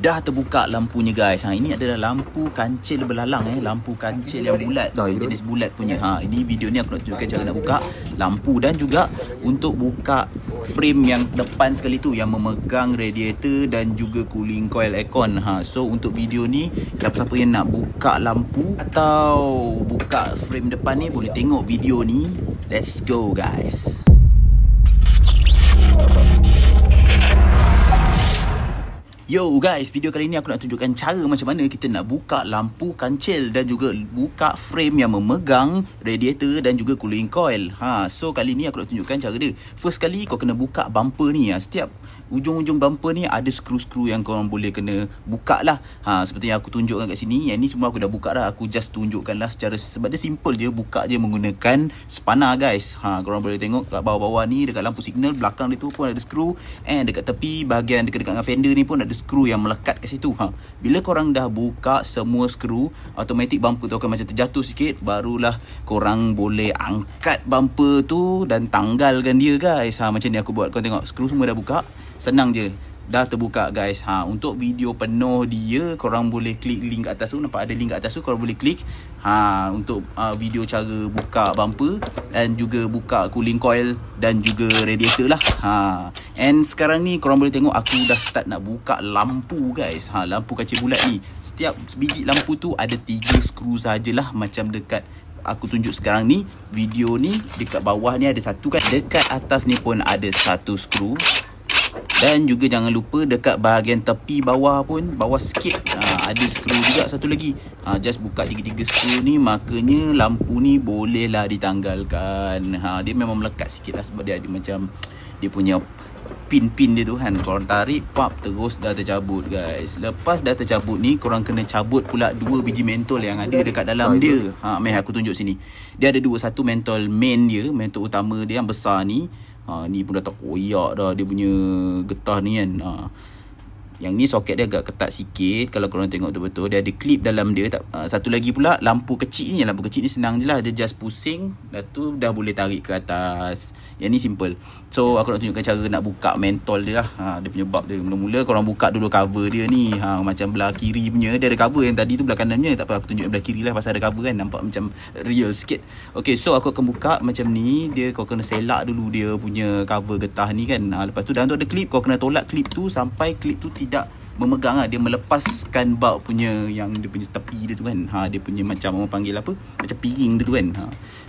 Dah terbuka lampunya guys. Ini adalah lampu kancil belalang lampu kancil yang bulat. Jenis bulat punya. Ini video ni aku nak tunjukkan cara nak buka lampu dan juga untuk buka frame yang depan sekali tu yang memegang radiator dan juga cooling coil aircon. So untuk video ni siapa-siapa yang nak buka lampu atau buka frame depan ni boleh tengok video ni. Let's go guys. Yo guys, video kali ni aku nak tunjukkan cara macam mana kita nak buka lampu kancil dan juga buka frame yang memegang radiator dan juga cooling coil. So kali ni aku nak tunjukkan cara dia. First kali kau kena buka bumper ni. Setiap ujung-ujung bumper ni ada skru-skru yang korang boleh kena buka lah. Seperti yang aku tunjukkan kat sini. Yang ni semua aku dah buka dah. Aku just tunjukkan lah secara, sebab dia simple je. Buka je menggunakan spana guys. Korang boleh tengok kat bawah-bawah ni, dekat lampu signal belakang dia tu pun ada skru. And dekat tepi bahagian dekat-dekat dengan fender ni pun ada skru yang melekat kat situ. Bila korang dah buka semua skru, automatic bumper tu akan macam terjatuh sikit. Barulah korang boleh angkat bumper tu dan tanggalkan dia guys. Macam ni aku buat. Korang tengok skru semua dah buka. Senang je, dah terbuka guys. Untuk video penuh dia korang boleh klik link kat atas tu. Nampak ada link kat atas tu, korang boleh klik untuk video cara buka bumper dan juga buka cooling coil dan juga radiator lah. And sekarang ni korang boleh tengok aku dah start nak buka lampu guys. Lampu kaca bulat ni, setiap biji lampu tu ada 3 skru sajalah. Macam dekat aku tunjuk sekarang ni, video ni dekat bawah ni ada satu kan, dekat atas ni pun ada satu skru. Dan juga jangan lupa dekat bahagian tepi bawah pun, bawah sikit ada skru juga satu lagi. Just buka 3 skru ni, makanya lampu ni bolehlah ditanggalkan. Dia memang melekat sikit lah sebab dia ada macam dia punya pin-pin dia tu kan. Korang tarik, pap, terus dah tercabut guys. Lepas dah tercabut ni, korang kena cabut pula 2 biji mentol yang ada dekat dalam dia. Meh aku tunjuk sini. Dia ada 2, satu mentol main dia, mentol utama dia yang besar ni. Ni pun dah tak koyak dah dia punya getah ni kan. Yang ni soket dia agak ketat sikit. Kalau korang tengok betul-betul, dia ada clip dalam dia. Satu lagi pula lampu kecil ni. Lampu kecil ni senang je lah. Dia just pusing, dah tu dah boleh tarik ke atas. Yang ni simple. So aku nak tunjukkan cara nak buka mentol dia lah. Dia punya bulb dia. Mula-mula korang buka dulu cover dia ni. Macam belah kiri punya, dia ada cover. Yang tadi tu belah kanan punya. Tak apa, aku tunjuk belah kiri lah pasal ada cover kan. Nampak macam real sikit. Okay, so aku akan buka macam ni. Dia kau kena selak dulu dia punya cover getah ni kan. Lepas tu dah untuk ada clip, kau kena tolak clip tu sampai clip tu tidak memegang dia melepaskan bulb punya yang dia punya tepi dia tu kan. Dia punya macam orang panggil apa, macam piring dia tu kan.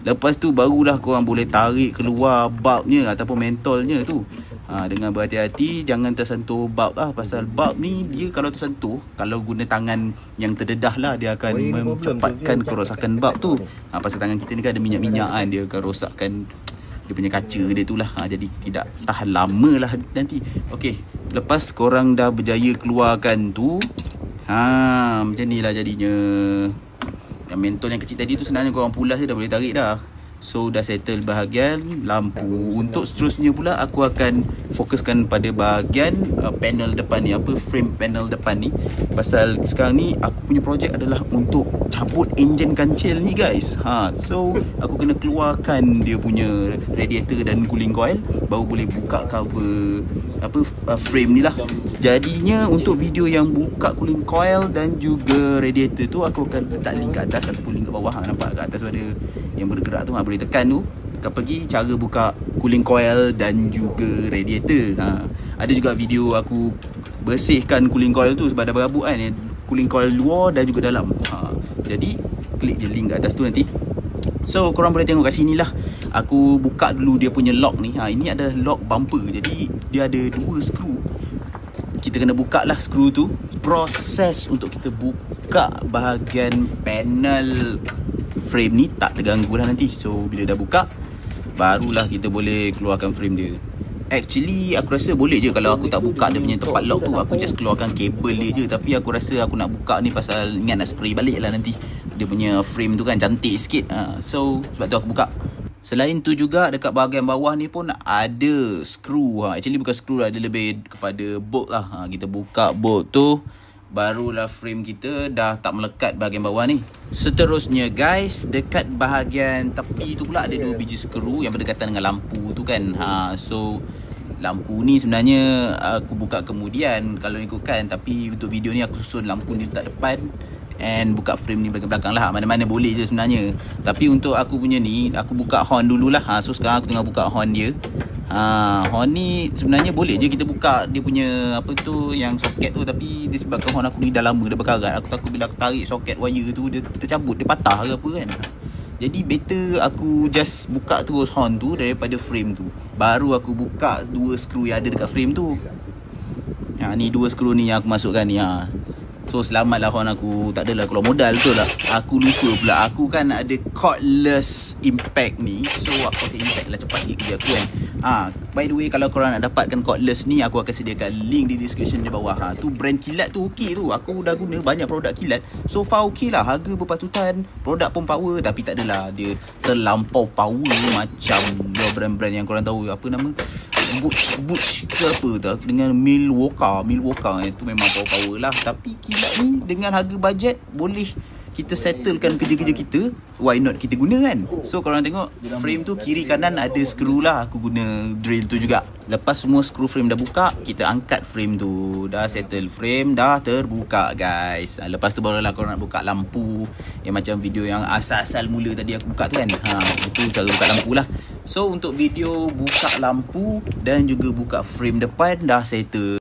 Lepas tu barulah korang boleh tarik keluar bulbnya ataupun mentolnya tu. Dengan berhati-hati, jangan tersentuh bulb lah. Pasal bulb ni dia kalau tersentuh, kalau guna tangan yang terdedah lah, dia akan memcepatkan kerosakan bulb tu. Pasal tangan kita ni kan ada minyak-minyak kan, dia akan rosakkan dia punya kaca dia tu lah. Jadi tidak tahan lama lah nanti. Okay, lepas korang dah berjaya keluarkan tu, macam ni lah jadinya. Yang mentol yang kecil tadi tu sebenarnya korang pulas je dah boleh tarik dah. So dah settle bahagian lampu. Untuk seterusnya pula aku akan fokuskan pada bahagian panel depan ni, apa frame panel depan ni. Pasal sekarang ni aku punya projek adalah untuk cabut enjin kancil ni guys. So aku kena keluarkan dia punya radiator dan cooling coil, baru boleh buka cover apa frame ni lah. Jadinya untuk video yang buka cooling coil dan juga radiator tu, aku akan letak link kat atas ataupun link kat bawah. Nampak kat atas tu ada yang bergerak tu, boleh tekan tu, tekan pergi cara buka cooling coil dan juga radiator. Ada juga video aku bersihkan cooling coil tu sebab dah berabuk kan, cooling coil luar dan juga dalam. Jadi klik je link kat atas tu nanti. So korang boleh tengok kat sini lah. Aku buka dulu dia punya lock ni. Ini adalah lock bumper. Jadi dia ada 2 skru. Kita kena buka lah skru tu. Proses untuk kita buka bahagian panel frame ni tak terganggu lah nanti. So bila dah buka, barulah kita boleh keluarkan frame dia. Actually aku rasa boleh je kalau aku tak buka dia punya tempat lock tu. Aku just keluarkan kabel dia je. Tapi aku rasa aku nak buka ni pasal ingat nak spray balik lah nanti. Dia punya frame tu kan cantik sikit. So sebab tu aku buka. Selain tu juga dekat bahagian bawah ni pun ada skru. Actually bukan skru lah, dia lebih kepada bolt lah. Kita buka bolt tu, barulah frame kita dah tak melekat bahagian bawah ni. Seterusnya guys, dekat bahagian tepi tu pula ada 2 biji skru yang berdekatan dengan lampu tu kan. So lampu ni sebenarnya aku buka kemudian kalau ikutkan, tapi untuk video ni aku susun lampu ni letak depan and buka frame ni belakang lah. Mana-mana boleh je sebenarnya. Tapi untuk aku punya ni, aku buka horn dululah. So sekarang aku tengah buka horn dia. Horn ni sebenarnya boleh je kita buka dia punya apa tu, yang soket tu, tapi disebabkan horn aku ni dah lama dah berkarat, aku takut bila aku tarik soket wire tu dia tercabut, dia patah ke apa kan. Jadi better aku just buka terus horn tu daripada frame tu. Baru aku buka 2 skru yang ada dekat frame tu. Ni 2 skru ni yang aku masukkan ni. So selamatlah horn aku. Tak adalah keluar modal, betul tak? Aku lupa pula, aku kan ada cordless impact ni. So aku pakai impact lah, cepat sikit kerja aku kan. By the way, kalau korang nak dapatkan cordless ni, aku akan sediakan link di description di bawah. Tu brand kilat tu okey tu. Aku dah guna banyak produk kilat. So far okey lah, harga berpatutan, produk pun power. Tapi tak adalah dia terlampau power macam brand-brand yang korang tahu. Apa nama? Butch ke apa tu, dengan Milwaukee itu memang power lah. Tapi kilat ni dengan harga bajet boleh kita settlekan kerja-kerja kita. Why not kita guna kan? So korang tengok frame tu kiri kanan ada skru lah. Aku guna drill tu juga. Lepas semua skru frame dah buka, kita angkat frame tu. Dah settle frame, dah terbuka guys. Lepas tu barulah korang nak buka lampu, yang macam video yang asal-asal mula tadi aku buka tu kan. Itu cara buka lampu lah. So untuk video buka lampu dan juga buka frame depan dah settle.